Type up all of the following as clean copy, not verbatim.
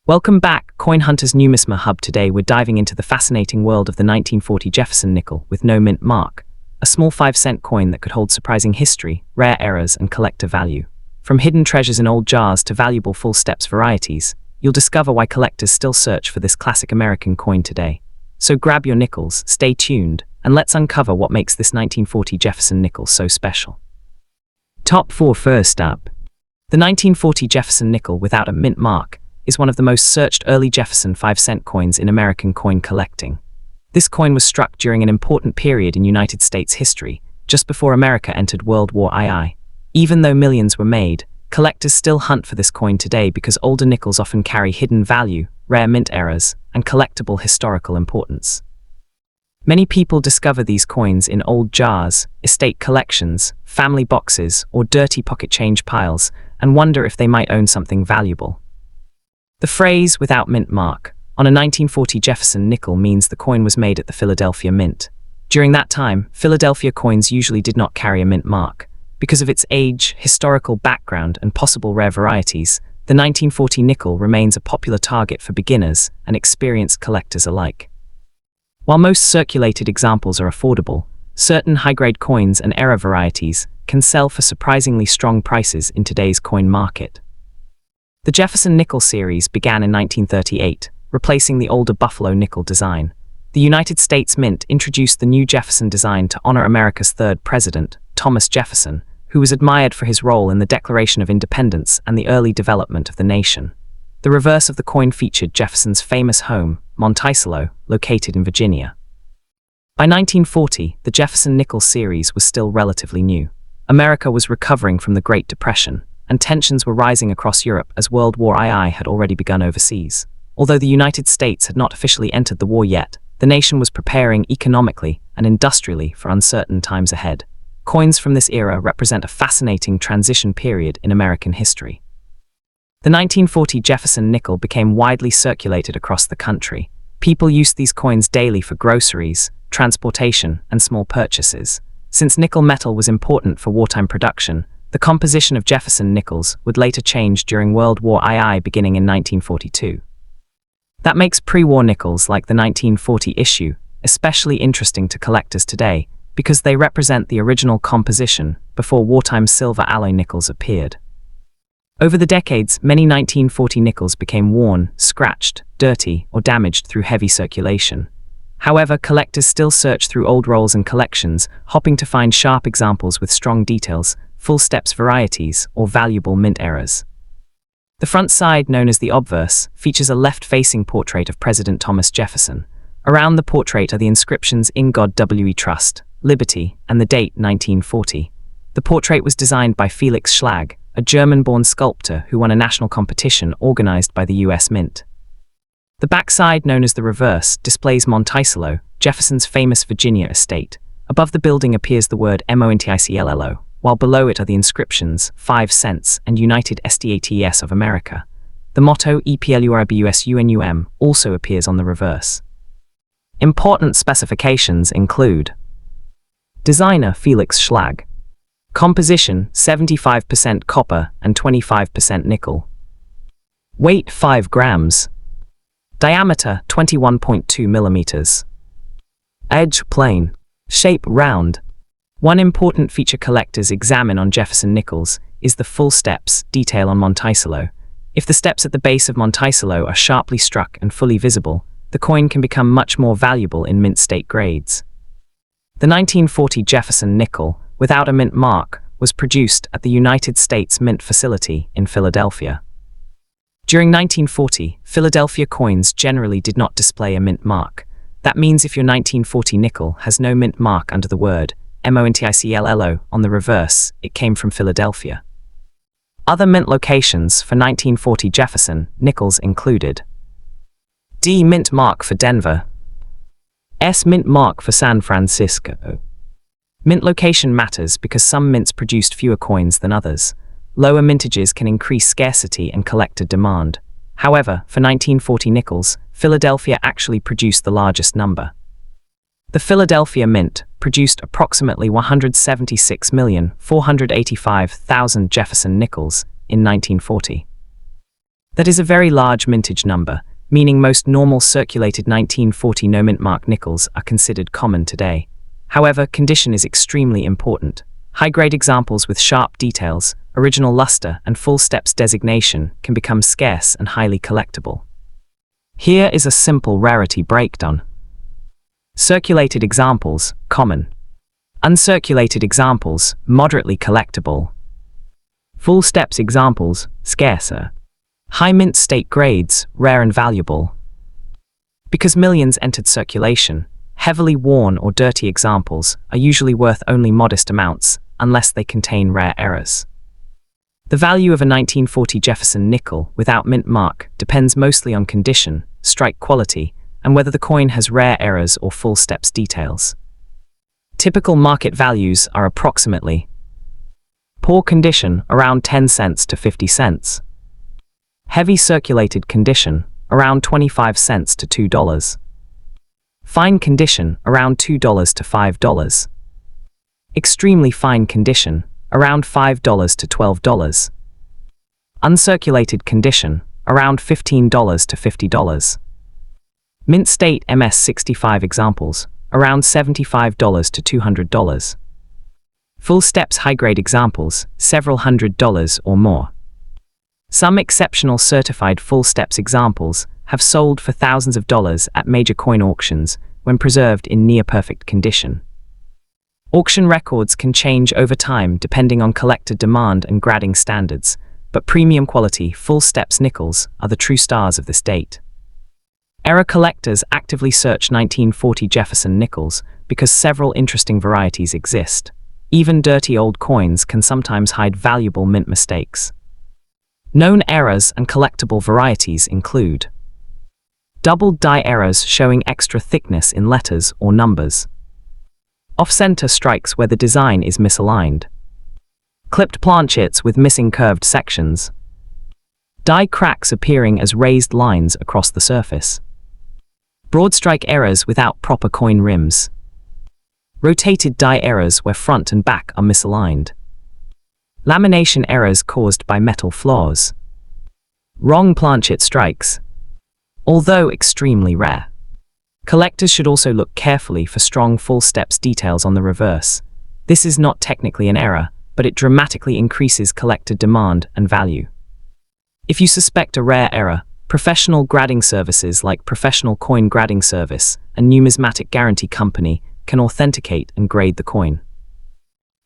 Welcome back, Coin Hunter's Numisma Hub. Today we're diving into the fascinating world of the 1940 Jefferson nickel with no mint mark, a small 5-cent coin that could hold surprising history, rare errors, and collector value. From hidden treasures in old jars to valuable full steps varieties, you'll discover why collectors still search for this classic American coin today. So grab your nickels, stay tuned, and let's uncover what makes this 1940 Jefferson nickel so special. Top 4. First up, the 1940 Jefferson nickel without a mint mark is one of the most searched early Jefferson 5-cent coins in American coin collecting. This coin was struck during an important period in United States history, just before America entered World War II. Even though millions were made, collectors still hunt for this coin today because older nickels often carry hidden value, rare mint errors, and collectible historical importance. Many people discover these coins in old jars, estate collections, family boxes, or dirty pocket change piles, and wonder if they might own something valuable. The phrase "without mint mark" on a 1940 Jefferson nickel means the coin was made at the Philadelphia Mint. During that time, Philadelphia coins usually did not carry a mint mark. Because of its age, historical background, and possible rare varieties, the 1940 nickel remains a popular target for beginners and experienced collectors alike. While most circulated examples are affordable, certain high-grade coins and era varieties can sell for surprisingly strong prices in today's coin market. The Jefferson nickel series began in 1938, replacing the older Buffalo nickel design. The United States Mint introduced the new Jefferson design to honor America's third president, Thomas Jefferson, who was admired for his role in the Declaration of Independence and the early development of the nation. The reverse of the coin featured Jefferson's famous home, Monticello, located in Virginia. By 1940, the Jefferson nickel series was still relatively new. America was recovering from the Great Depression, and tensions were rising across Europe as World War II had already begun overseas. Although the United States had not officially entered the war yet, the nation was preparing economically and industrially for uncertain times ahead. Coins from this era represent a fascinating transition period in American history. The 1940 Jefferson nickel became widely circulated across the country. People used these coins daily for groceries, transportation, and small purchases. Since nickel metal was important for wartime production, the composition of Jefferson nickels would later change during World War II beginning in 1942. That makes pre-war nickels like the 1940 issue especially interesting to collectors today because they represent the original composition before wartime silver alloy nickels appeared. Over the decades, many 1940 nickels became worn, scratched, dirty, or damaged through heavy circulation. However, collectors still search through old rolls and collections, hoping to find sharp examples with strong details, full steps varieties, or valuable mint errors. The front side, known as the obverse, features a left-facing portrait of President Thomas Jefferson. Around the portrait are the inscriptions "In God We Trust," "Liberty," and the date 1940. The portrait was designed by Felix Schlag, a German-born sculptor who won a national competition organized by the US Mint. The backside, known as the reverse, displays Monticello, Jefferson's famous Virginia estate. Above the building appears the word Monticello, while below it are the inscriptions 5 cents and United States of America. The motto EPLURBUSUNUM also appears on the reverse. Important specifications include: designer Felix Schlag, composition 75% copper and 25% nickel, weight 5 grams, diameter 21.2 millimeters, edge plain, shape round. One important feature collectors examine on Jefferson nickels is the full steps detail on Monticello. If the steps at the base of Monticello are sharply struck and fully visible, the coin can become much more valuable in mint state grades. The 1940 Jefferson nickel, without a mint mark, was produced at the United States Mint facility in Philadelphia. During 1940, Philadelphia coins generally did not display a mint mark. That means if your 1940 nickel has no mint mark under the word Monticello on the reverse, it came from Philadelphia. Other mint locations for 1940 Jefferson nickels included: D mint mark for Denver, S mint mark for San Francisco. Mint location matters because some mints produced fewer coins than others. Lower mintages can increase scarcity and collector demand. However, for 1940 nickels, Philadelphia actually produced the largest number. The Philadelphia Mint produced approximately 176,485,000 Jefferson nickels in 1940. That is a very large mintage number, meaning most normal circulated 1940 no-mint mark nickels are considered common today. However, condition is extremely important. High-grade examples with sharp details, original luster, and full steps designation can become scarce and highly collectible. Here is a simple rarity breakdown. Circulated examples, common. Uncirculated examples, moderately collectible. Full steps examples, scarcer. High mint state grades, rare and valuable. Because millions entered circulation, heavily worn or dirty examples are usually worth only modest amounts unless they contain rare errors. The value of a 1940 Jefferson nickel without mint mark depends mostly on condition, strike quality, and whether the coin has rare errors or full steps details. Typical market values are approximately: poor condition, around 10 cents to 50 cents. Heavy circulated condition, around 25 cents to $2. Fine condition, around $2 to $5. Extremely fine condition, around $5 to $12. Uncirculated condition, around $15 to $50. Mint state MS65 examples, around $75 to $200. Full steps high-grade examples, several $100s or more. Some exceptional certified full steps examples have sold for thousands of dollars at major coin auctions when preserved in near-perfect condition. Auction records can change over time depending on collector demand and grading standards, but premium quality full steps nickels are the true stars of this date. Error collectors actively search 1940 Jefferson nickels because several interesting varieties exist. Even dirty old coins can sometimes hide valuable mint mistakes. Known errors and collectible varieties include doubled die errors showing extra thickness in letters or numbers, off-center strikes where the design is misaligned, clipped planchets with missing curved sections, die cracks appearing as raised lines across the surface, broad strike errors without proper coin rims, rotated die errors where front and back are misaligned, lamination errors caused by metal flaws, wrong planchet strikes, although extremely rare. Collectors should also look carefully for strong full steps details on the reverse. This is not technically an error, but it dramatically increases collector demand and value. If you suspect a rare error, professional grading services like Professional Coin Grading Service and Numismatic Guarantee Company can authenticate and grade the coin.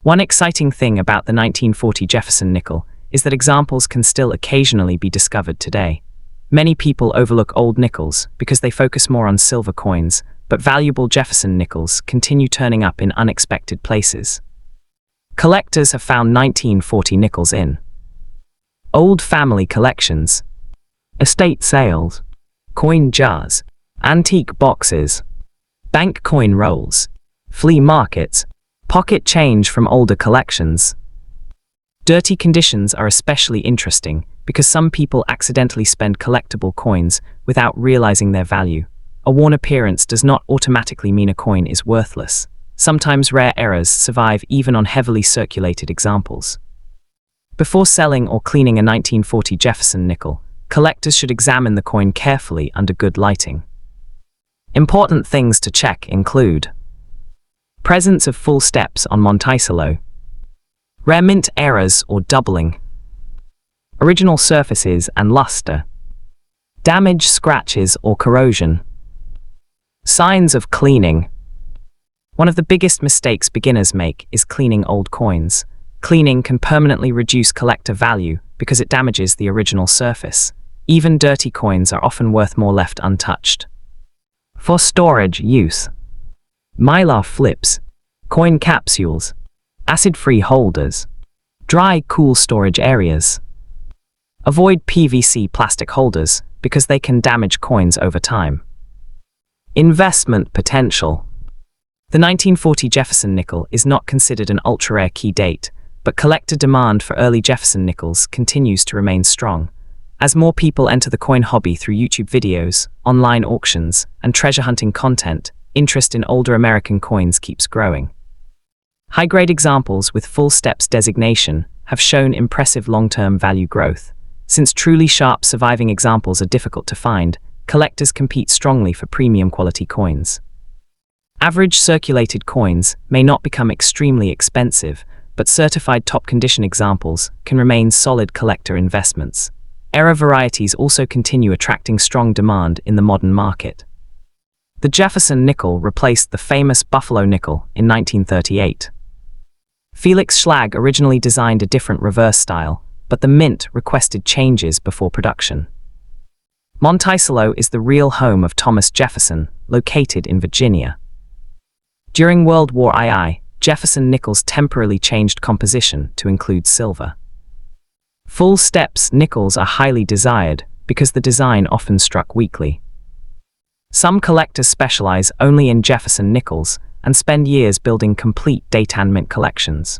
One exciting thing about the 1940 Jefferson nickel is that examples can still occasionally be discovered today. Many people overlook old nickels because they focus more on silver coins, but valuable Jefferson nickels continue turning up in unexpected places. Collectors have found 1940 nickels in old family collections, estate sales, coin jars, antique boxes, bank coin rolls, flea markets, pocket change from older collections. Dirty conditions are especially interesting because some people accidentally spend collectible coins without realizing their value. A worn appearance does not automatically mean a coin is worthless. Sometimes rare errors survive even on heavily circulated examples. Before selling or cleaning a 1940 Jefferson nickel, collectors should examine the coin carefully under good lighting. Important things to check include presence of full steps on Monticello, rare mint errors or doubling, original surfaces and luster, damage, scratches or corrosion, signs of cleaning. One of the biggest mistakes beginners make is cleaning old coins. Cleaning can permanently reduce collector value because it damages the original surface. Even dirty coins are often worth more left untouched. For storage use: mylar flips, coin capsules, acid-free holders, dry, cool storage areas. Avoid PVC plastic holders because they can damage coins over time. Investment potential: the 1940 Jefferson nickel is not considered an ultra-rare key date, but collector demand for early Jefferson nickels continues to remain strong. As more people enter the coin hobby through YouTube videos, online auctions, and treasure hunting content, interest in older American coins keeps growing. High-grade examples with full steps designation have shown impressive long-term value growth. Since truly sharp surviving examples are difficult to find, collectors compete strongly for premium quality coins. Average circulated coins may not become extremely expensive, but certified top-condition examples can remain solid collector investments. Era varieties also continue attracting strong demand in the modern market. The Jefferson nickel replaced the famous Buffalo nickel in 1938. Felix Schlag originally designed a different reverse style, but the mint requested changes before production. Monticello is the real home of Thomas Jefferson, located in Virginia. During World War II, Jefferson nickels temporarily changed composition to include silver. Full steps nickels are highly desired because the design often struck weakly. Some collectors specialize only in Jefferson nickels and spend years building complete date-and mint collections.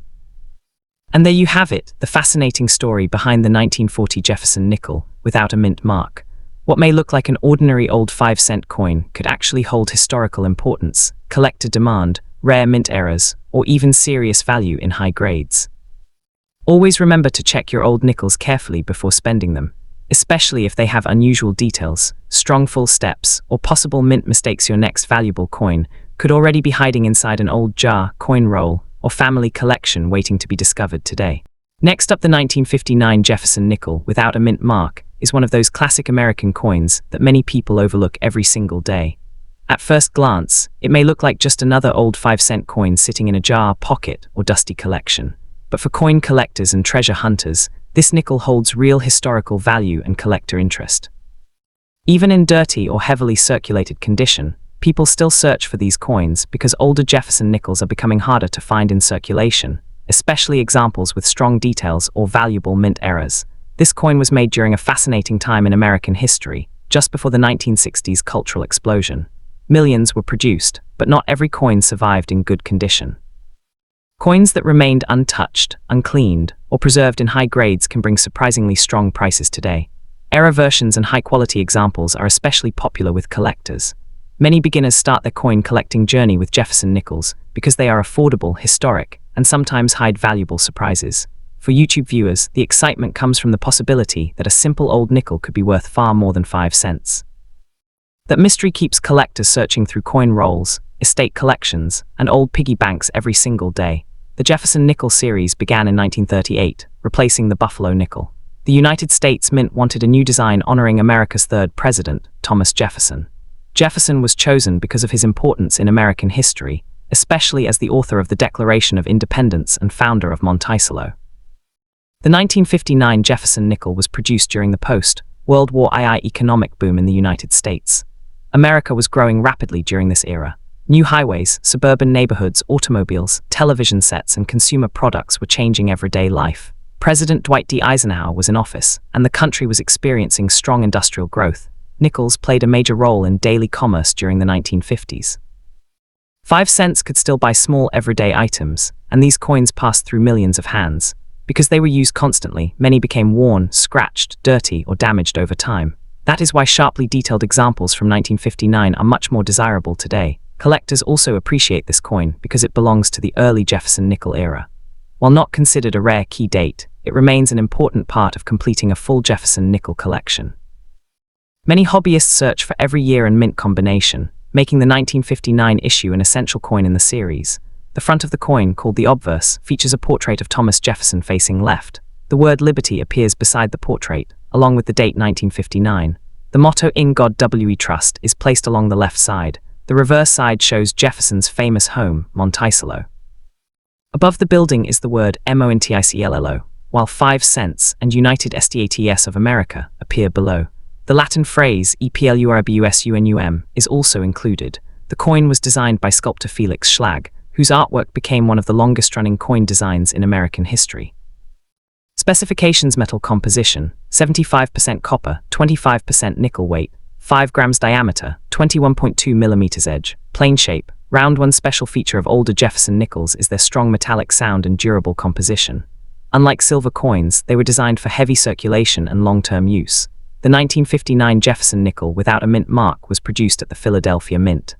And there you have it, the fascinating story behind the 1940 Jefferson nickel without a mint mark. What may look like an ordinary old 5-cent coin could actually hold historical importance, collector demand, rare mint errors, or even serious value in high grades. Always remember to check your old nickels carefully before spending them, especially if they have unusual details, strong full steps, or possible mint mistakes. Your next valuable coin could already be hiding inside an old jar, coin roll, or family collection waiting to be discovered today. Next up, the 1959 Jefferson nickel without a mint mark is one of those classic American coins that many people overlook every single day. At first glance, it may look like just another old 5-cent coin sitting in a jar, pocket, or dusty collection. But for coin collectors and treasure hunters, this nickel holds real historical value and collector interest. Even in dirty or heavily circulated condition, people still search for these coins because older Jefferson nickels are becoming harder to find in circulation, especially examples with strong details or valuable mint errors. This coin was made during a fascinating time in American history, just before the 1960s cultural explosion. Millions were produced, but not every coin survived in good condition. Coins that remained untouched, uncleaned, or preserved in high grades can bring surprisingly strong prices today. Era versions and high-quality examples are especially popular with collectors. Many beginners start their coin collecting journey with Jefferson nickels because they are affordable, historic, and sometimes hide valuable surprises. For YouTube viewers, the excitement comes from the possibility that a simple old nickel could be worth far more than 5 cents. That mystery keeps collectors searching through coin rolls, estate collections, and old piggy banks every single day. The Jefferson nickel series began in 1938, replacing the Buffalo nickel. The United States Mint wanted a new design honoring America's third president, Thomas Jefferson. Jefferson was chosen because of his importance in American history, especially as the author of the Declaration of Independence and founder of Monticello. The 1959 Jefferson nickel was produced during the post-World War II economic boom in the United States. America was growing rapidly during this era. New highways, suburban neighborhoods, automobiles, television sets, and consumer products were changing everyday life. President Dwight D. Eisenhower was in office, and the country was experiencing strong industrial growth. Nickels played a major role in daily commerce during the 1950s. 5 cents could still buy small everyday items, and these coins passed through millions of hands. Because they were used constantly, many became worn, scratched, dirty, or damaged over time. That is why sharply detailed examples from 1959 are much more desirable today. Collectors also appreciate this coin because it belongs to the early Jefferson nickel era. While not considered a rare key date, it remains an important part of completing a full Jefferson nickel collection. Many hobbyists search for every year and mint combination, making the 1959 issue an essential coin in the series. The front of the coin, called the obverse, features a portrait of Thomas Jefferson facing left. The word liberty appears beside the portrait, along with the date 1959. The motto "In God We Trust" is placed along the left side. The reverse side shows Jefferson's famous home, Monticello. Above the building is the word "Monticello," while 5 cents and United States of America appear below. The Latin phrase "EPLURBUSUNUM" is also included. The coin was designed by sculptor Felix Schlag, whose artwork became one of the longest-running coin designs in American history. Specifications: metal composition, 75% copper, 25% nickel weight, 5 grams diameter, 21.2 millimeters edge, plain shape, round. One special feature of older Jefferson nickels is their strong metallic sound and durable composition. Unlike silver coins, they were designed for heavy circulation and long-term use. The 1959 Jefferson nickel without a mint mark was produced at the Philadelphia Mint.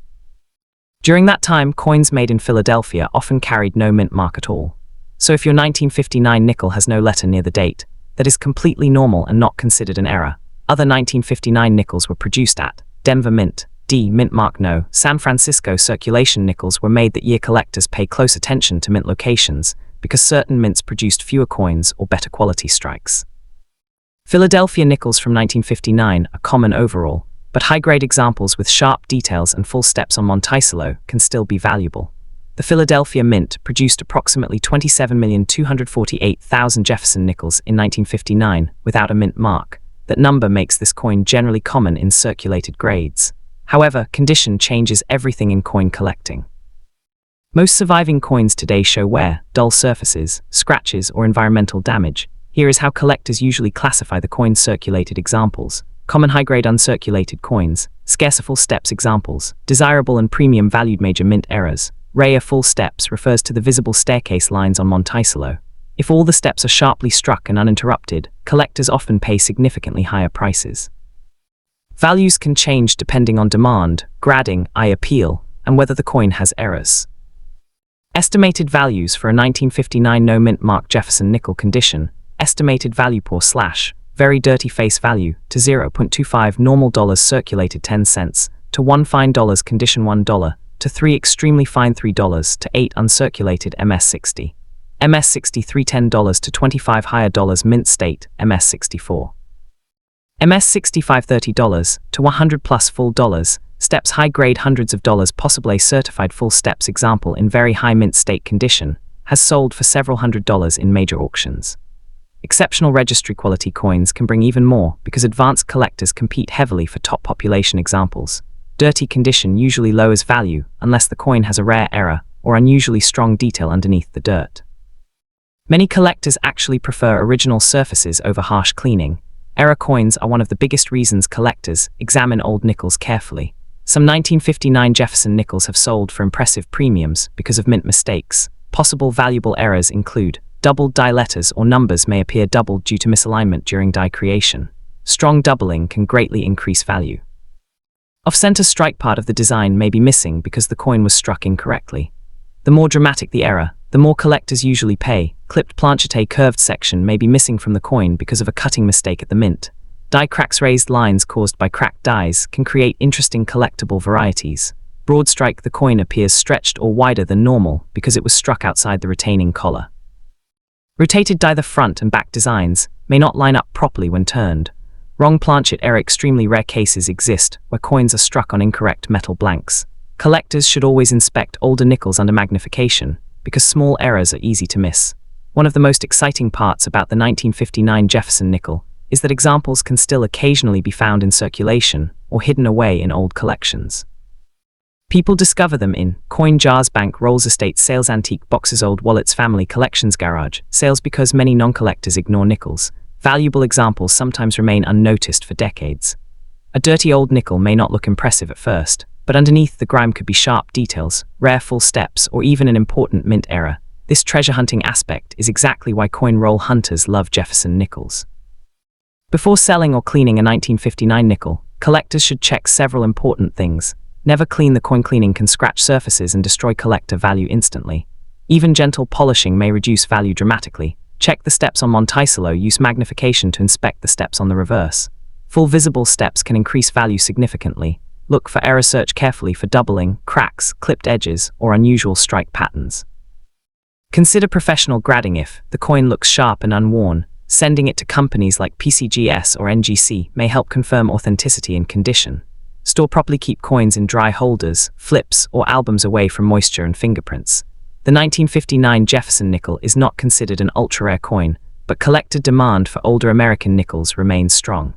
During that time, coins made in Philadelphia often carried no mint mark at all. So if your 1959 nickel has no letter near the date, that is completely normal and not considered an error. Other 1959 nickels were produced at Denver Mint, Mint Mark No. San Francisco circulation nickels were made that year. Collectors pay close attention to mint locations because certain mints produced fewer coins or better quality strikes. Philadelphia nickels from 1959 are common overall, but high-grade examples with sharp details and full steps on Monticello can still be valuable. The Philadelphia Mint produced approximately 27,248,000 Jefferson nickels in 1959 without a mint mark. That number makes this coin generally common in circulated grades. However, condition changes everything in coin collecting. Most surviving coins today show wear, dull surfaces, scratches, or environmental damage. Here is how collectors usually classify the coin's circulated examples. Common high-grade uncirculated coins, scarcer full steps examples, desirable and premium valued major mint errors. Rare full steps refers to the visible staircase lines on Monticello. If all the steps are sharply struck and uninterrupted, collectors often pay significantly higher prices. Values can change depending on demand, grading, eye appeal, and whether the coin has errors. Estimated values for a 1959 no mint mark Jefferson nickel condition. Estimated value poor / very dirty face value to 0.25 normal dollars circulated 10 cents to 1 fine dollars condition $1 to 3 extremely fine $3 to 8 uncirculated MS60. MS63 $10 to 25 higher dollars mint state MS64. MS65 $30 to 100 plus full dollars, steps high grade hundreds of dollars possible. A certified full steps example in very high mint state condition has sold for several $100s in major auctions. Exceptional registry quality coins can bring even more because advanced collectors compete heavily for top population examples. Dirty condition usually lowers value unless the coin has a rare error or unusually strong detail underneath the dirt. Many collectors actually prefer original surfaces over harsh cleaning. Error coins are one of the biggest reasons collectors examine old nickels carefully. Some 1959 Jefferson nickels have sold for impressive premiums because of mint mistakes. Possible valuable errors include doubled die letters or numbers may appear doubled due to misalignment during die creation. Strong doubling can greatly increase value. Off-center strike part of the design may be missing because the coin was struck incorrectly. The more dramatic the error, the more collectors usually pay. Clipped planchette curved section may be missing from the coin because of a cutting mistake at the mint. Die cracks raised lines caused by cracked dies can create interesting collectible varieties. Broad strike the coin appears stretched or wider than normal because it was struck outside the retaining collar. Rotated die the front and back designs may not line up properly when turned. Wrong planchet error. Extremely rare cases exist where coins are struck on incorrect metal blanks. Collectors should always inspect older nickels under magnification because small errors are easy to miss. One of the most exciting parts about the 1959 Jefferson nickel is that examples can still occasionally be found in circulation or hidden away in old collections. People discover them in coin jars, bank rolls, estate sales, antique boxes, old wallets, family collections, garage sales because many non-collectors ignore nickels. Valuable examples sometimes remain unnoticed for decades. A dirty old nickel may not look impressive at first, but underneath the grime could be sharp details, rare full steps, or even an important mint error. This treasure hunting aspect is exactly why coin roll hunters love Jefferson nickels. Before selling or cleaning a 1959 nickel, collectors should check several important things. Never clean the coin. Cleaning can scratch surfaces and destroy collector value instantly. Even gentle polishing may reduce value dramatically. Check the steps on Monticello. Use magnification to inspect the steps on the reverse. Full visible steps can increase value significantly. Look for error. Search carefully for doubling, cracks, clipped edges, or unusual strike patterns. Consider professional grading. If the coin looks sharp and unworn, sending it to companies like PCGS or NGC may help confirm authenticity and condition. Store properly. Keep coins in dry holders, flips, or albums away from moisture and fingerprints. The 1959 Jefferson nickel is not considered an ultra-rare coin, but collector demand for older American nickels remains strong.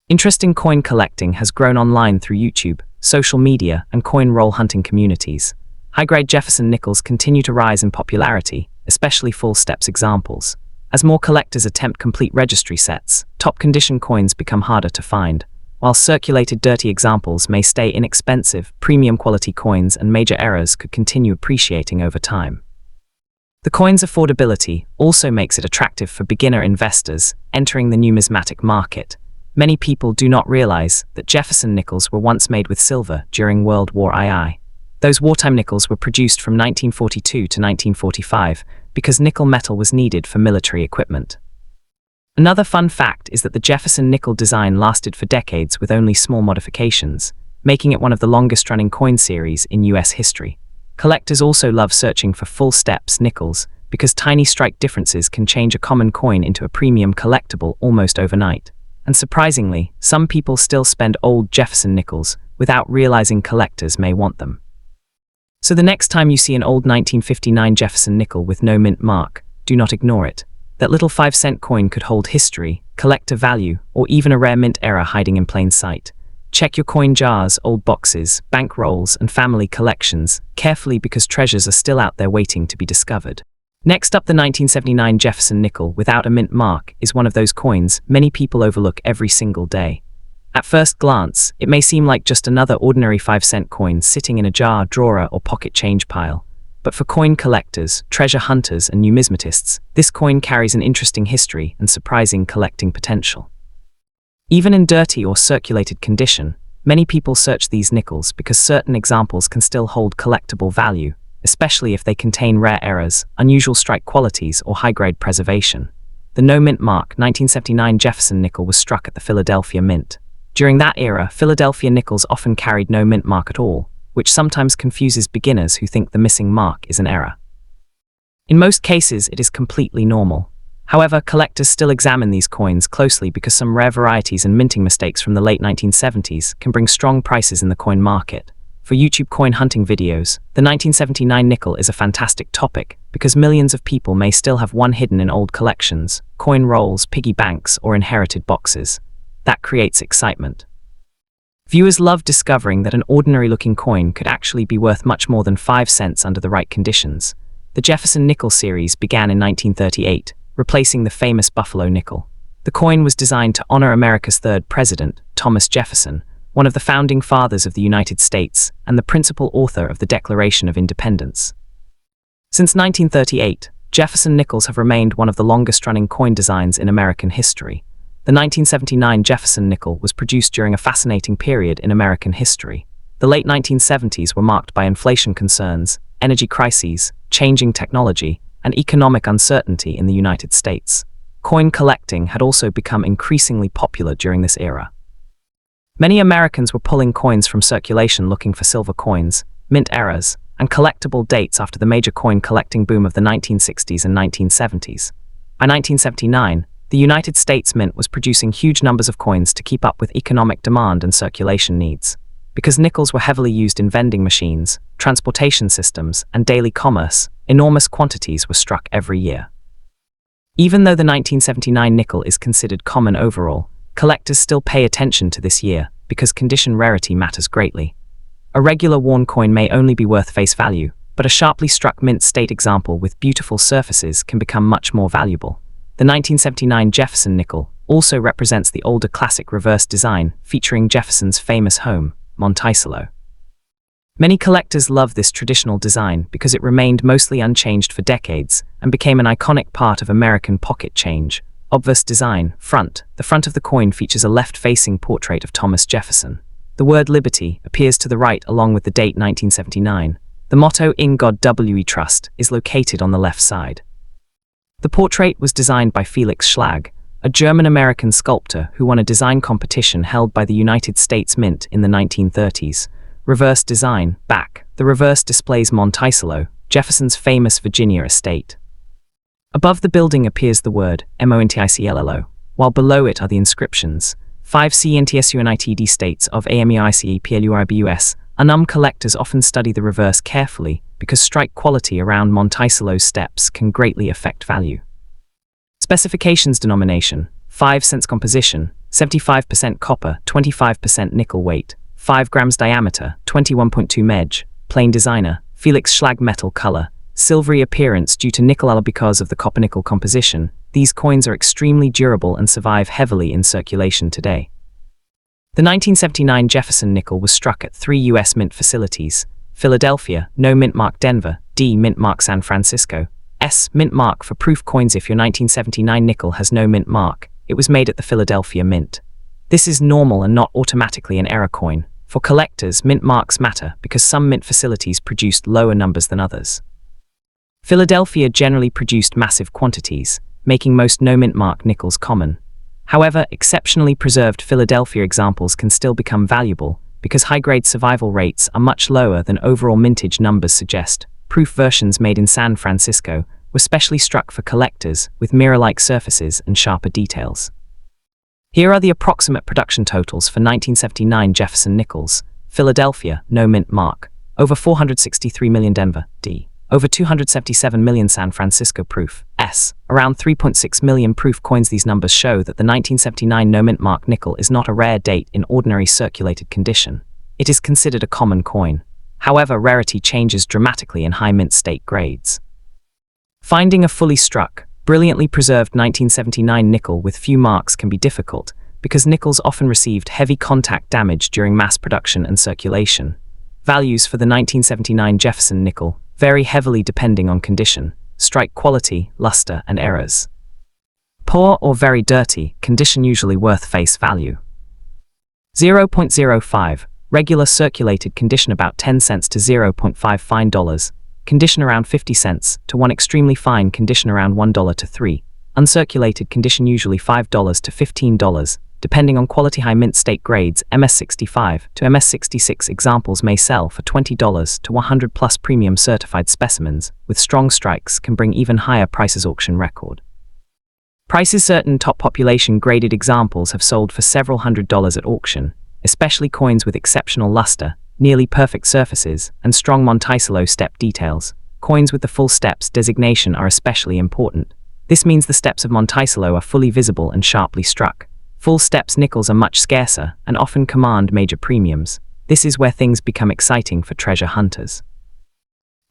Interest in coin collecting has grown online through YouTube, social media, and coin roll hunting communities. High-grade Jefferson nickels continue to rise in popularity, especially full steps examples. As more collectors attempt complete registry sets, top-condition coins become harder to find. While circulated dirty examples may stay inexpensive, premium quality coins and major errors could continue appreciating over time. The coin's affordability also makes it attractive for beginner investors entering the numismatic market. Many people do not realize that Jefferson nickels were once made with silver during World War II. Those wartime nickels were produced from 1942 to 1945 because nickel metal was needed for military equipment. Another fun fact is that the Jefferson nickel design lasted for decades with only small modifications, making it one of the longest-running coin series in US history. Collectors also love searching for full steps nickels because tiny strike differences can change a common coin into a premium collectible almost overnight. And surprisingly, some people still spend old Jefferson nickels without realizing collectors may want them. So the next time you see an old 1959 Jefferson nickel with no mint mark, do not ignore it. That little 5-cent coin could hold history, collector value, or even a rare mint error hiding in plain sight. Check your coin jars, old boxes, bank rolls, and family collections carefully because treasures are still out there waiting to be discovered. Next up, the 1979 Jefferson nickel without a mint mark is one of those coins many people overlook every single day. At first glance, it may seem like just another ordinary 5-cent coin sitting in a jar, drawer, or pocket change pile. But for coin collectors, treasure hunters, and numismatists, this coin carries an interesting history and surprising collecting potential. Even in dirty or circulated condition, many people search these nickels because certain examples can still hold collectible value, especially if they contain rare errors, unusual strike qualities, or high-grade preservation. The no mint mark 1979 Jefferson nickel was struck at the Philadelphia Mint. During that era, Philadelphia nickels often carried no mint mark at all, which sometimes confuses beginners who think the missing mark is an error. In most cases, it is completely normal. However, collectors still examine these coins closely because some rare varieties and minting mistakes from the late 1970s can bring strong prices in the coin market. For YouTube coin hunting videos, the 1979 nickel is a fantastic topic because millions of people may still have one hidden in old collections, coin rolls, piggy banks, or inherited boxes. That creates excitement. Viewers love discovering that an ordinary-looking coin could actually be worth much more than 5 cents under the right conditions. The Jefferson nickel series began in 1938, replacing the famous Buffalo nickel. The coin was designed to honor America's third president, Thomas Jefferson, one of the founding fathers of the United States and the principal author of the Declaration of Independence. Since 1938, Jefferson nickels have remained one of the longest-running coin designs in American history. The 1979 Jefferson nickel was produced during a fascinating period in American history. The late 1970s were marked by inflation concerns, energy crises, changing technology, and economic uncertainty in the United States. Coin collecting had also become increasingly popular during this era. Many Americans were pulling coins from circulation looking for silver coins, mint errors, and collectible dates after the major coin collecting boom of the 1960s and 1970s. By 1979, the United States Mint was producing huge numbers of coins to keep up with economic demand and circulation needs. Because nickels were heavily used in vending machines, transportation systems, and daily commerce, enormous quantities were struck every year. Even though the 1979 nickel is considered common overall, collectors still pay attention to this year because condition rarity matters greatly. A regular worn coin may only be worth face value, but a sharply struck mint state example with beautiful surfaces can become much more valuable. The 1979 Jefferson nickel also represents the older classic reverse design featuring Jefferson's famous home, Monticello. Many collectors love this traditional design because it remained mostly unchanged for decades and became an iconic part of American pocket change. Obverse design, front. The front of the coin features a left-facing portrait of Thomas Jefferson. The word Liberty appears to the right along with the date 1979. The motto In God We Trust is located on the left side. The portrait was designed by Felix Schlag, a German-American sculptor who won a design competition held by the United States Mint in the 1930s. Reverse design, back. The reverse displays Monticello, Jefferson's famous Virginia estate. Above the building appears the word Monticello, while below it are the inscriptions 5 CNTSUNITD states of AMEICE Unum collectors often study the reverse carefully because strike quality around Monticello's steps can greatly affect value. Specifications denomination, 5 cents composition, 75% copper, 25% nickel weight, 5 grams diameter, 21.2 mej, plain designer, Felix Schlag metal color, silvery appearance due to nickel alloy because of the copper-nickel composition. These coins are extremely durable and survive heavily in circulation today. The 1979 Jefferson nickel was struck at 3 U.S. mint facilities: Philadelphia, no mint mark Denver, D mint mark San Francisco, S mint mark for proof coins. If your 1979 nickel has no mint mark, it was made at the Philadelphia Mint. This is normal and not automatically an error coin. For collectors, mint marks matter because some mint facilities produced lower numbers than others. Philadelphia generally produced massive quantities, making most no-mint mark nickels common. However, exceptionally preserved Philadelphia examples can still become valuable because high-grade survival rates are much lower than overall mintage numbers suggest. Proof versions made in San Francisco were specially struck for collectors with mirror-like surfaces and sharper details. Here are the approximate production totals for 1979 Jefferson nickels. Philadelphia, no mint mark. Over 463 million Denver, D. Over 277 million San Francisco proof, S. Around 3.6 million proof coins. These numbers show that the 1979 no mint mark nickel is not a rare date in ordinary circulated condition. It is considered a common coin. However, rarity changes dramatically in high mint state grades. Finding a fully struck, brilliantly preserved 1979 nickel with few marks can be difficult because nickels often received heavy contact damage during mass production and circulation. Values for the 1979 Jefferson nickel vary heavily depending on condition, strike quality, luster, and errors. Poor or very dirty, condition usually worth face value. 0.05, regular circulated condition about 10 cents to 0.5 fine dollars, condition around 50 cents to 1 extremely fine condition around $1 to 3, uncirculated condition usually $5 to $15, depending on quality high mint state grades. MS65 to MS66 examples may sell for $20 to $100 plus. Premium certified specimens with strong strikes can bring even higher prices. Auction record prices. Certain top population graded examples have sold for several $100s at auction, especially coins with exceptional luster, nearly perfect surfaces, and strong Monticello step details. Coins with the full steps designation are especially important. This means the steps of Monticello are fully visible and sharply struck. Full steps nickels are much scarcer and often command major premiums. This is where things become exciting for treasure hunters.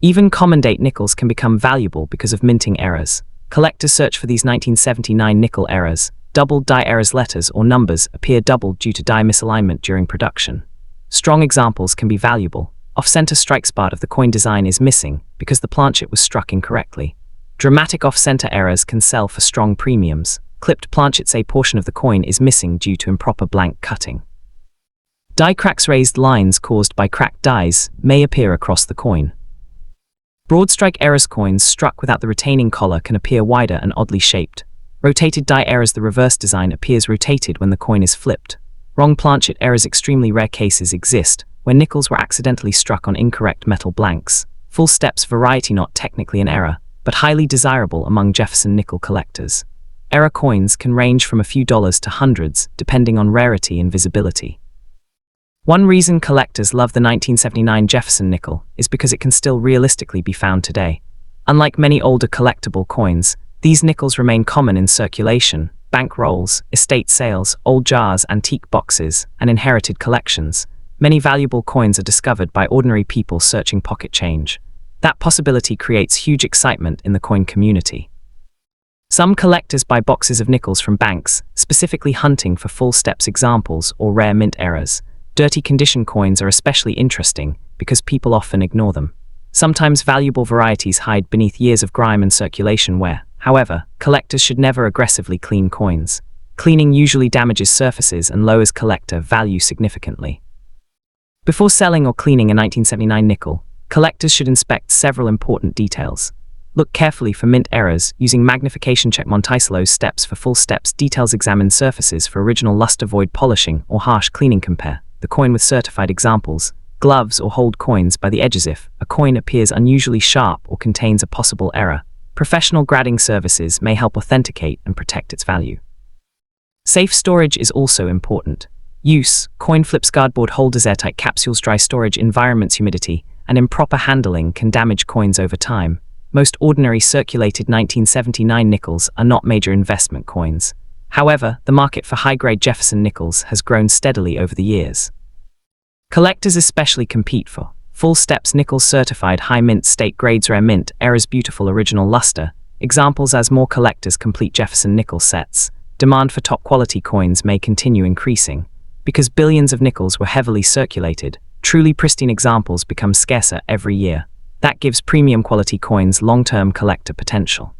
Even common date nickels can become valuable because of minting errors. Collectors search for these 1979 nickel errors. Doubled die errors, letters or numbers appear doubled due to die misalignment during production. Strong examples can be valuable. Off-center strikes part of the coin design is missing because the planchet was struck incorrectly. Dramatic off-center errors can sell for strong premiums. Clipped planchets, a portion of the coin is missing due to improper blank cutting. Die cracks, raised lines caused by cracked dies, may appear across the coin. Broad strike errors, coins struck without the retaining collar can appear wider and oddly shaped. Rotated die errors, the reverse design appears rotated when the coin is flipped. Wrong planchet errors, extremely rare cases exist where nickels were accidentally struck on incorrect metal blanks. Full steps variety, not technically an error, but highly desirable among Jefferson nickel collectors. Error coins can range from a few dollars to hundreds, depending on rarity and visibility. One reason collectors love the 1979 Jefferson nickel is because it can still realistically be found today. Unlike many older collectible coins, these nickels remain common in circulation, bank rolls, estate sales, old jars, antique boxes, and inherited collections. Many valuable coins are discovered by ordinary people searching pocket change. That possibility creates huge excitement in the coin community. Some collectors buy boxes of nickels from banks, specifically hunting for full steps examples or rare mint errors. Dirty condition coins are especially interesting because people often ignore them. Sometimes valuable varieties hide beneath years of grime and circulation wear. However, collectors should never aggressively clean coins. Cleaning usually damages surfaces and lowers collector value significantly. Before selling or cleaning a 1979 nickel, collectors should inspect several important details. Look carefully for mint errors using magnification. Check Monticello's steps for full steps details. Examine surfaces for original luster, void polishing, or harsh cleaning. Compare the coin with certified examples. Gloves or hold coins by the edges if a coin appears unusually sharp or contains a possible error. Professional grading services may help authenticate and protect its value. Safe storage is also important. Use: coin flips, cardboard holders, airtight capsules, dry storage environments. Humidity and improper handling can damage coins over time. Most ordinary circulated 1979 nickels are not major investment coins. However, the market for high-grade Jefferson nickels has grown steadily over the years. Collectors especially compete for full steps nickels, certified high mint state grades, rare mint errors, beautiful original luster examples. As more collectors complete Jefferson nickel sets, demand for top quality coins may continue increasing. Because billions of nickels were heavily circulated, truly pristine examples become scarcer every year. That gives premium quality coins long-term collector potential.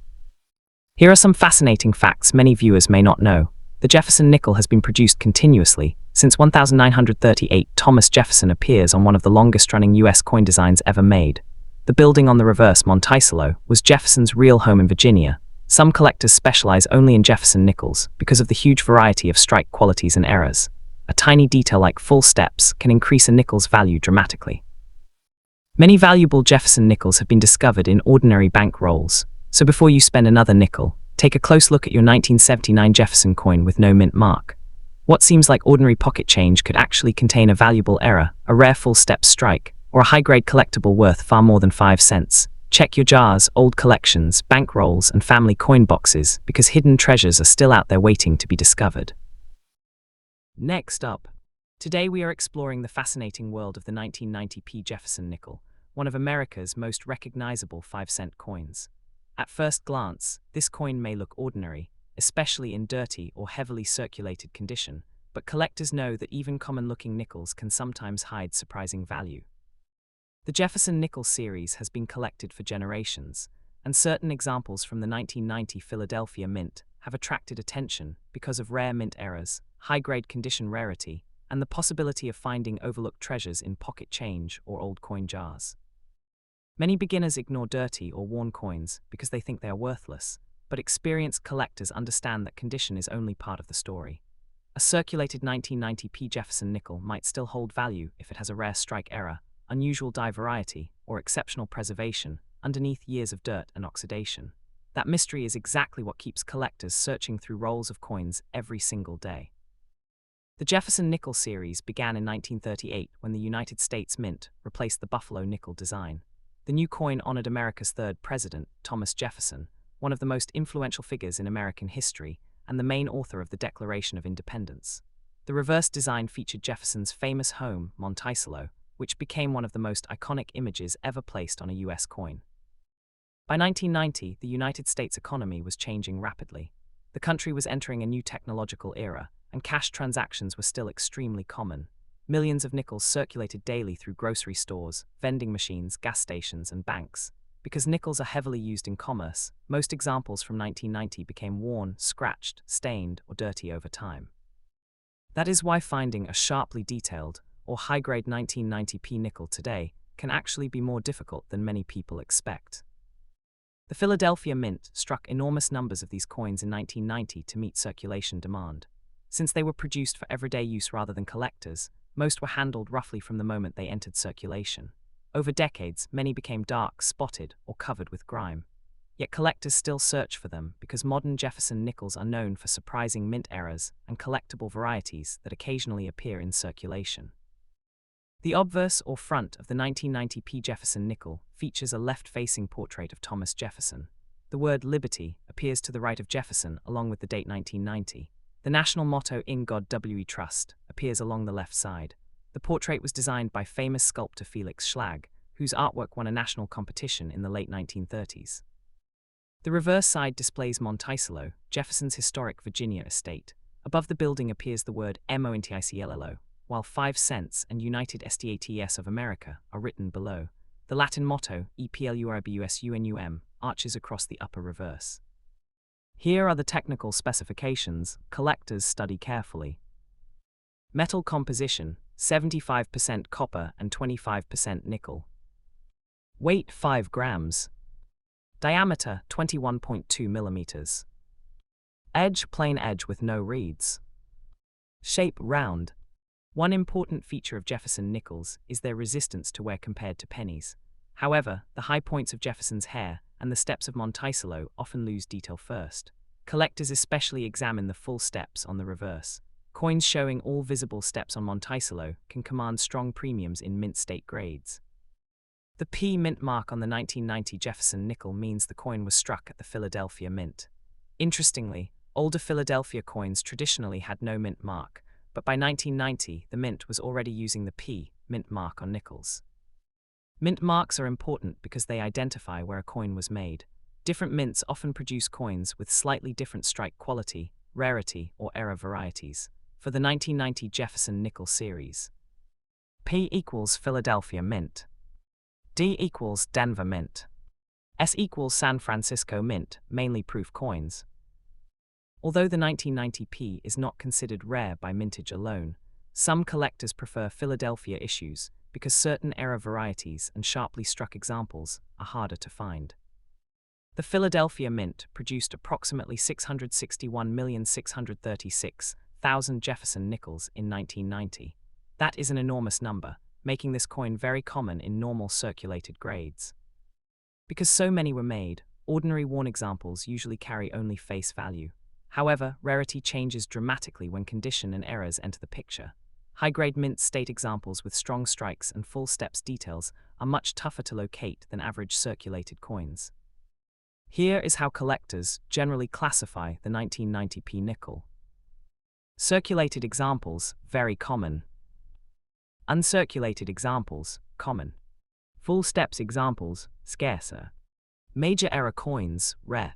Here are some fascinating facts many viewers may not know. The Jefferson nickel has been produced continuously since 1938. Thomas Jefferson appears on one of the longest-running U.S. coin designs ever made. The building on the reverse, Monticello, was Jefferson's real home in Virginia. Some collectors specialize only in Jefferson nickels because of the huge variety of strike qualities and errors. A tiny detail like full steps can increase a nickel's value dramatically. Many valuable Jefferson nickels have been discovered in ordinary bank rolls, so before you spend another nickel, take a close look at your 1979 Jefferson coin with no mint mark. What seems like ordinary pocket change could actually contain a valuable error, a rare full step strike, or a high-grade collectible worth far more than 5 cents. Check your jars, old collections, bank rolls, and family coin boxes because hidden treasures are still out there waiting to be discovered. Next up, today we are exploring the fascinating world of the 1990p Jefferson nickel, one of America's most recognizable 5-cent coins. At first glance, this coin may look ordinary, especially in dirty or heavily circulated condition, but collectors know that even common-looking nickels can sometimes hide surprising value. The Jefferson nickel series has been collected for generations, and certain examples from the 1990 Philadelphia Mint have attracted attention because of rare mint errors, high-grade condition rarity, and the possibility of finding overlooked treasures in pocket change or old coin jars. Many beginners ignore dirty or worn coins because they think they are worthless, but experienced collectors understand that condition is only part of the story. A circulated 1990p Jefferson nickel might still hold value if it has a rare strike error, unusual die variety, or exceptional preservation underneath years of dirt and oxidation. That mystery is exactly what keeps collectors searching through rolls of coins every single day. The Jefferson nickel series began in 1938 when the United States Mint replaced the Buffalo nickel design. The new coin honored America's third president, Thomas Jefferson, one of the most influential figures in American history and the main author of the Declaration of Independence. The reverse design featured Jefferson's famous home, Monticello, which became one of the most iconic images ever placed on a U.S. coin. By 1990, the United States economy was changing rapidly. The country was entering a new technological era, and cash transactions were still extremely common. Millions of nickels circulated daily through grocery stores, vending machines, gas stations, and banks. Because nickels are heavily used in commerce, most examples from 1990 became worn, scratched, stained, or dirty over time. That is why finding a sharply detailed, or high-grade 1990p nickel today can actually be more difficult than many people expect. The Philadelphia Mint struck enormous numbers of these coins in 1990 to meet circulation demand. Since they were produced for everyday use rather than collectors, most were handled roughly from the moment they entered circulation. Over decades, many became dark, spotted, or covered with grime. Yet collectors still search for them because modern Jefferson nickels are known for surprising mint errors and collectible varieties that occasionally appear in circulation. The obverse or front of the 1990p Jefferson nickel features a left-facing portrait of Thomas Jefferson. The word Liberty appears to the right of Jefferson along with the date 1990. The national motto In God We Trust appears along the left side. The portrait was designed by famous sculptor Felix Schlag, whose artwork won a national competition in the late 1930s. The reverse side displays Monticello, Jefferson's historic Virginia estate. Above the building appears the word Monticello, while 5 cents and United States of America are written below. The Latin motto, EPLURBUSUNUM, arches across the upper reverse. Here are the technical specifications collectors study carefully. Metal composition, 75% copper and 25% nickel. Weight 5 grams. Diameter 21.2 millimeters. Edge plain edge with no reeds. Shape round. One important feature of Jefferson nickels is their resistance to wear compared to pennies. However, the high points of Jefferson's hair and the steps of Monticello often lose detail first. Collectors especially examine the full steps on the reverse. Coins showing all visible steps on Monticello can command strong premiums in mint state grades. The P mint mark on the 1990 Jefferson nickel means the coin was struck at the Philadelphia Mint. Interestingly, older Philadelphia coins traditionally had no mint mark, but by 1990 the mint was already using the P mint mark on nickels. Mint marks are important because they identify where a coin was made. Different mints often produce coins with slightly different strike quality, rarity, or error varieties. For the 1990 Jefferson nickel series, P equals Philadelphia Mint, D equals Denver Mint, S equals San Francisco Mint, mainly proof coins. Although the 1990p is not considered rare by mintage alone, some collectors prefer Philadelphia issues because certain error varieties and sharply struck examples are harder to find. The Philadelphia Mint produced approximately 661,636,000 Jefferson nickels in 1990. That is an enormous number, making this coin very common in normal circulated grades. Because so many were made, ordinary worn examples usually carry only face value. However, rarity changes dramatically when condition and errors enter the picture. High-grade mint state examples with strong strikes and full steps details are much tougher to locate than average circulated coins. Here is how collectors generally classify the 1990p nickel. Circulated examples, very common. Uncirculated examples, common. Full steps examples, scarcer. Major error coins, rare.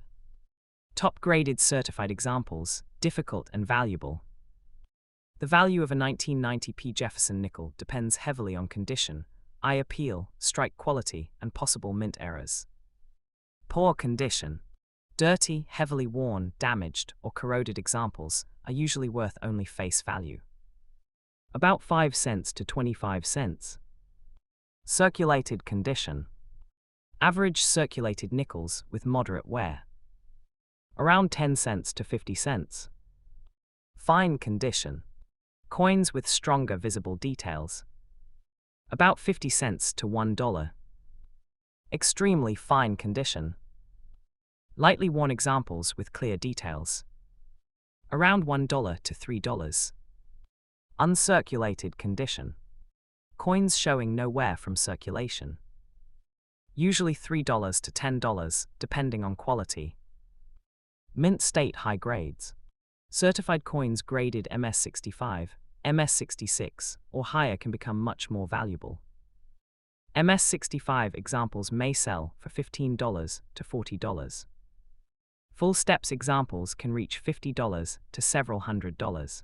Top-graded certified examples, difficult and valuable. The value of a 1990p Jefferson nickel depends heavily on condition, eye appeal, strike quality, and possible mint errors. Poor condition. Dirty, heavily worn, damaged, or corroded examples are usually worth only face value. About 5 cents to 25 cents. Circulated condition. Average circulated nickels with moderate wear. Around 10 cents to 50 cents. Fine condition. Coins with stronger visible details. About 50 cents to $1. Extremely fine condition. Lightly worn examples with clear details. Around $1 to $3. Uncirculated condition. Coins showing no wear from circulation. Usually $3 to $10, depending on quality. Mint state high grades. Certified coins graded MS65, MS66, or higher can become much more valuable. MS65 examples may sell for $15 to $40. Full steps examples can reach $50 to several $100s.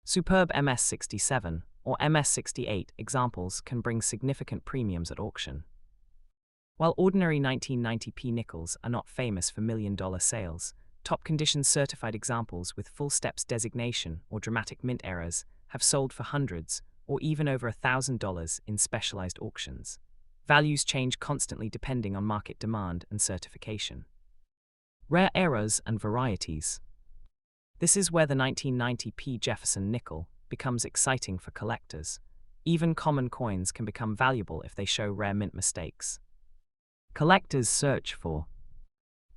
Superb MS67 or MS68 examples can bring significant premiums at auction. While ordinary 1990p nickels are not famous for million-dollar sales, top-condition certified examples with full steps designation or dramatic mint errors have sold for hundreds or even over $1,000 in specialized auctions. Values change constantly depending on market demand and certification. Rare errors and varieties. This is where the 1990p Jefferson nickel becomes exciting for collectors. Even common coins can become valuable if they show rare mint mistakes. Collectors search for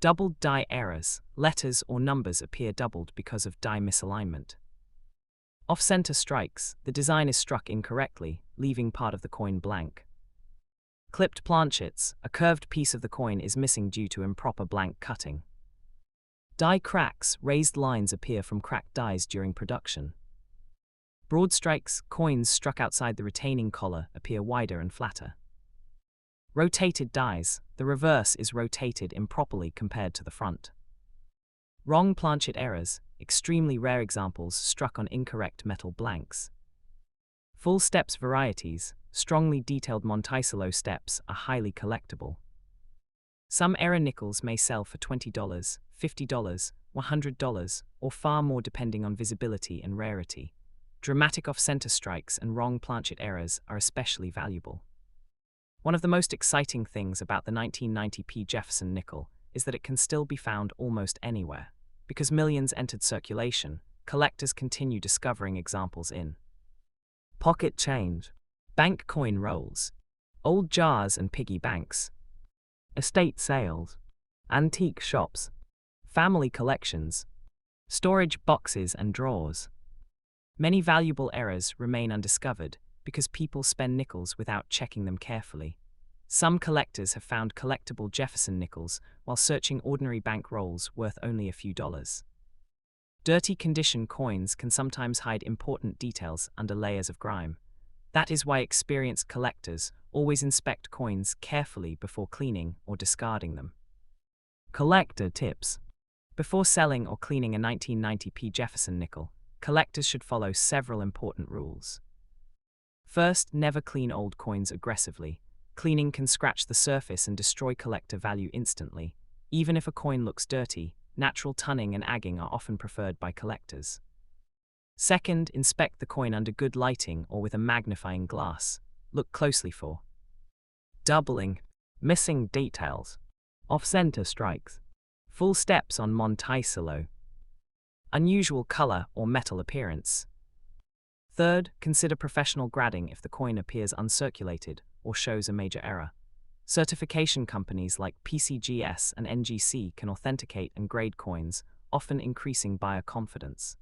doubled die errors. Letters or numbers appear doubled because of die misalignment. Off-center strikes. The design is struck incorrectly, leaving part of the coin blank. Clipped planchets. A curved piece of the coin is missing due to improper blank cutting. Die cracks. Raised lines appear from cracked dies during production. Broad strikes. Coins struck outside the retaining collar appear wider and flatter. Rotated dies. The reverse is rotated improperly compared to the front. Wrong planchet errors. Extremely rare examples struck on incorrect metal blanks. Full steps varieties. Strongly detailed Monticello steps are highly collectible. Some error nickels may sell for $20, $50, $100, or far more depending on visibility and rarity. Dramatic off-center strikes and wrong planchet errors are especially valuable. One of the most exciting things about the 1990p Jefferson nickel is that it can still be found almost anywhere. Because millions entered circulation, collectors continue discovering examples in pocket change, bank coin rolls, old jars and piggy banks, estate sales, antique shops, family collections, storage boxes and drawers. Many valuable errors remain undiscovered because people spend nickels without checking them carefully. Some collectors have found collectible Jefferson nickels while searching ordinary bank rolls worth only a few dollars. Dirty condition coins can sometimes hide important details under layers of grime. That is why experienced collectors always inspect coins carefully before cleaning or discarding them. Collector tips. Before selling or cleaning a 1990p Jefferson nickel, collectors should follow several important rules. First, never clean old coins aggressively. Cleaning can scratch the surface and destroy collector value instantly. Even if a coin looks dirty, natural tunning and agging are often preferred by collectors. Second, inspect the coin under good lighting or with a magnifying glass. Look closely for doubling, missing details, Off-center strikes. Full steps on Monticello. Unusual color or metal appearance. Third, consider professional grading if the coin appears uncirculated or shows a major error. Certification companies like PCGS and NGC can authenticate and grade coins, often increasing buyer confidence.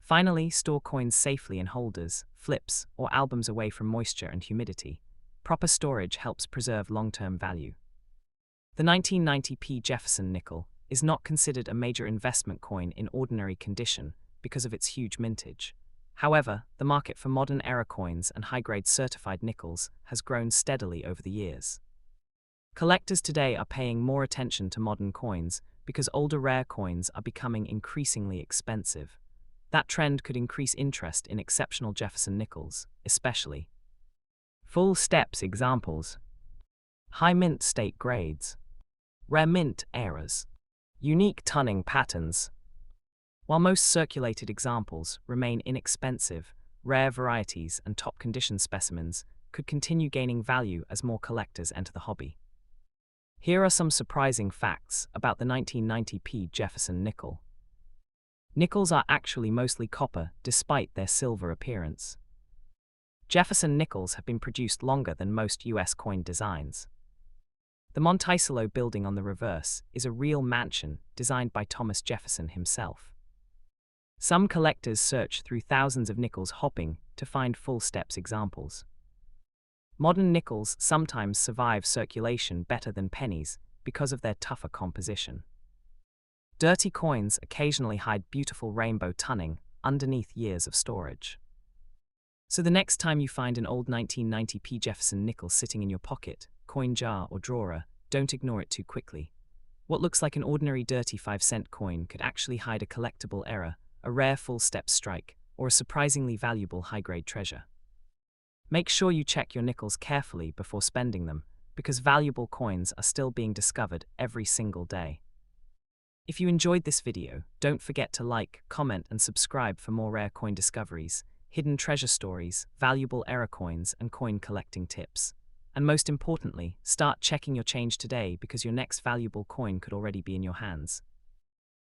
Finally, store coins safely in holders, flips, or albums away from moisture and humidity. Proper storage helps preserve long-term value. The 1990p Jefferson nickel is not considered a major investment coin in ordinary condition because of its huge mintage. However, the market for modern era coins and high-grade certified nickels has grown steadily over the years. Collectors today are paying more attention to modern coins because older rare coins are becoming increasingly expensive. That trend could increase interest in exceptional Jefferson nickels, especially. Full steps examples. High mint state grades. Rare mint eras. Unique tunning patterns. While most circulated examples remain inexpensive, rare varieties and top condition specimens could continue gaining value as more collectors enter the hobby. Here are some surprising facts about the 1990p Jefferson nickel. Nickels are actually mostly copper despite their silver appearance. Jefferson nickels have been produced longer than most US coin designs. The Monticello building on the reverse is a real mansion designed by Thomas Jefferson himself. Some collectors search through thousands of nickels hopping to find full steps examples. Modern nickels sometimes survive circulation better than pennies because of their tougher composition. Dirty coins occasionally hide beautiful rainbow tunning underneath years of storage. So the next time you find an old 1990p Jefferson nickel sitting in your pocket, coin jar, or drawer, don't ignore it too quickly. What looks like an ordinary dirty 5-cent coin could actually hide a collectible error, a rare full step strike, or a surprisingly valuable high-grade treasure. Make sure you check your nickels carefully before spending them, because valuable coins are still being discovered every single day. If you enjoyed this video, don't forget to like, comment, and subscribe for more rare coin discoveries, hidden treasure stories, valuable era coins, and coin collecting tips. And most importantly, start checking your change today because your next valuable coin could already be in your hands.